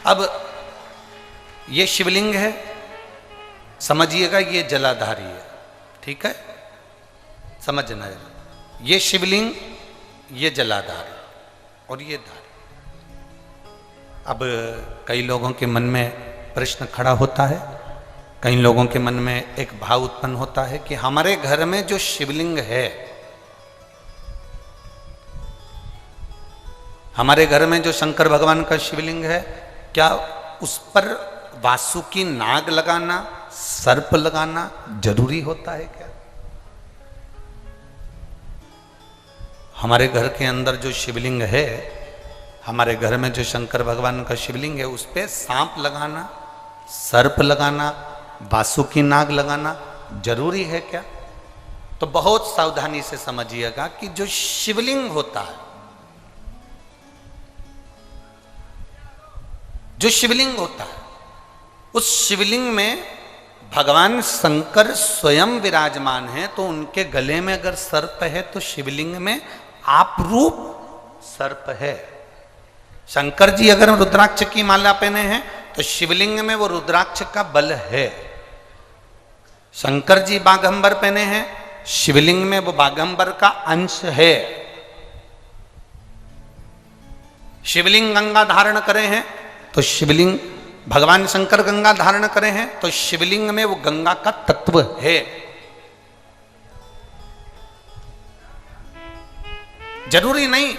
अब ये शिवलिंग है, समझिएगा ये जलाधारी है, ठीक है, समझना जरा। ये शिवलिंग, ये जलाधारी और ये धारी। अब कई लोगों के मन में प्रश्न खड़ा होता है, कई लोगों के मन में एक भाव उत्पन्न होता है कि हमारे घर में जो शिवलिंग है, हमारे घर में जो शंकर भगवान का शिवलिंग है, क्या उस पर वासुकी नाग लगाना, सर्प लगाना जरूरी होता है क्या? हमारे घर के अंदर जो शिवलिंग है, हमारे घर में जो शंकर भगवान का शिवलिंग है, उस पे सांप लगाना, सर्प लगाना, वासुकी नाग लगाना जरूरी है क्या? तो बहुत सावधानी से समझिएगा कि जो शिवलिंग होता है, जो शिवलिंग होता है, उस शिवलिंग में भगवान शंकर स्वयं विराजमान है, तो उनके गले में अगर सर्प है तो शिवलिंग में आप रूप सर्प है। शंकर जी अगर रुद्राक्ष की माला पहने हैं तो शिवलिंग में वो रुद्राक्ष का बल है। शंकर जी बाघंबर पहने हैं, शिवलिंग में वो बाघंबर का अंश है। शिवलिंग गंगा धारण करे हैं तो शिवलिंग, भगवान शंकर गंगा धारण करे हैं तो शिवलिंग में वो गंगा का तत्व है। जरूरी नहीं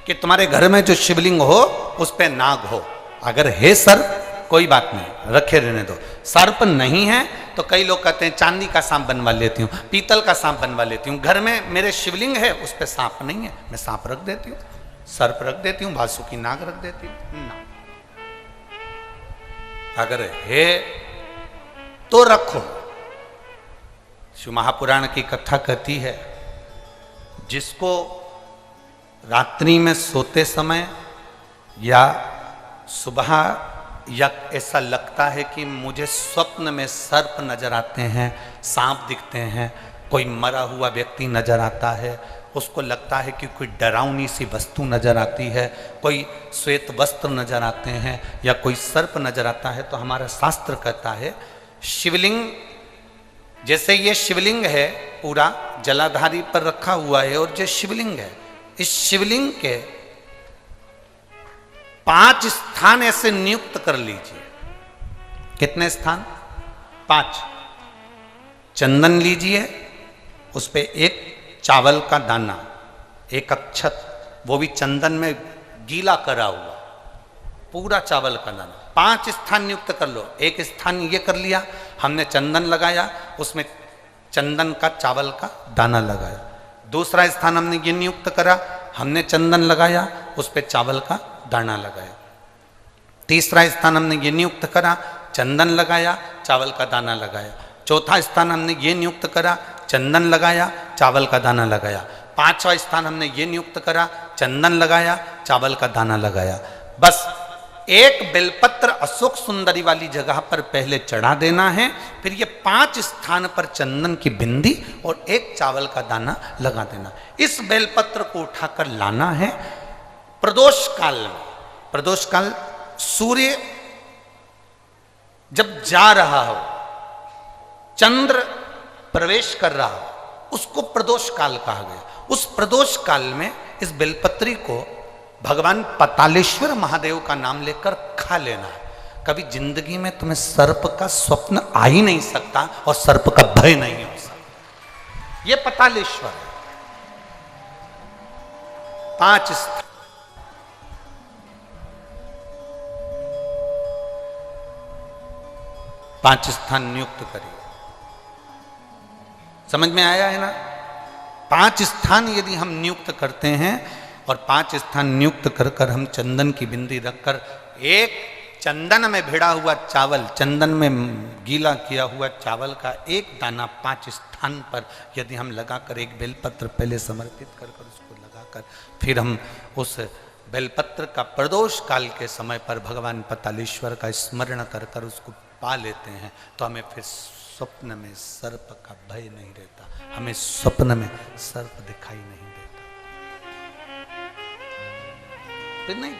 कि तुम्हारे घर में जो शिवलिंग हो उस पे नाग हो। अगर है सर्प कोई बात नहीं, रखे रहने दो। सर्प नहीं है तो कई लोग कहते हैं चांदी का सांप बनवा लेती हूँ, पीतल का सांप बनवा लेती हूँ। घर में मेरे शिवलिंग है, उस पे सांप नहीं है, मैं सांप रख देती हूँ, सर्प रख देती हूँ, वासुकी नाग रख देती हूँ ना। अगर है तो रखो। शिव महापुराण की कथा कहती है, जिसको रात्रि में सोते समय या सुबह या ऐसा लगता है कि मुझे स्वप्न में सर्प नजर आते हैं, सांप दिखते हैं, कोई मरा हुआ व्यक्ति नजर आता है, उसको लगता है कि कोई डरावनी सी वस्तु नजर आती है, कोई श्वेत वस्त्र नजर आते हैं या कोई सर्प नजर आता है, तो हमारा शास्त्र कहता है शिवलिंग, जैसे ये शिवलिंग है पूरा जलाधारी पर रखा हुआ है, और जो शिवलिंग है, इस शिवलिंग के 5 स्थान ऐसे नियुक्त कर लीजिए। कितने स्थान? 5। चंदन लीजिए, उस पे एक चावल का दाना, एक अक्षत, वो भी चंदन में गीला करा हुआ, पूरा चावल का दाना। 5 स्थान नियुक्त कर लो। एक स्थान ये कर लिया, हमने चंदन लगाया, उसमें चंदन का चावल का दाना लगाया। दूसरा स्थान हमने ये नियुक्त करा, हमने चंदन लगाया, उस पर चावल का दाना लगाया। तीसरा स्थान हमने ये नियुक्त करा, चंदन लगाया, चावल का दाना लगाया। चौथा स्थान हमने ये नियुक्त करा, चंदन लगाया, चावल का दाना लगाया। 5वां स्थान हमने ये नियुक्त करा, चंदन लगाया, चावल का दाना लगाया। बस एक बेलपत्र अशोक सुंदरी वाली जगह पर पहले चढ़ा देना है, फिर ये 5 स्थान पर चंदन की बिंदी और एक चावल का दाना लगा देना। इस बेलपत्र को उठाकर लाना है प्रदोष काल में। प्रदोष काल सूर्य जब जा रहा हो, चंद्र प्रवेश कर रहा हो, उसको प्रदोष काल कहा गया। उस प्रदोष काल में इस बेलपत्री को भगवान पतालेश्वर महादेव का नाम लेकर खा लेना है। कभी जिंदगी में तुम्हें सर्प का स्वप्न आ ही नहीं सकता और सर्प का भय नहीं हो सकता। यह पतालेश्वर है। 5 स्थान, पांच स्थान नियुक्त करिए। समझ में आया है ना? 5 स्थान यदि हम नियुक्त करते हैं और 5 स्थान नियुक्त कर कर हम चंदन की बिंदी रखकर एक चंदन में भिड़ा हुआ चावल, चंदन में गीला किया हुआ चावल का एक दाना 5 स्थान पर यदि हम लगाकर एक बेलपत्र पहले समर्पित कर कर उसको लगाकर फिर हम उस बेलपत्र का प्रदोष काल के समय पर भगवान पतालेश्वर का स्मरण कर कर उसको पा लेते हैं, तो हमें फिर स्वप्न में सर्प का भय नहीं रहता, हमें स्वप्न में सर्प दिखाई नहीं देता, फिर नहीं।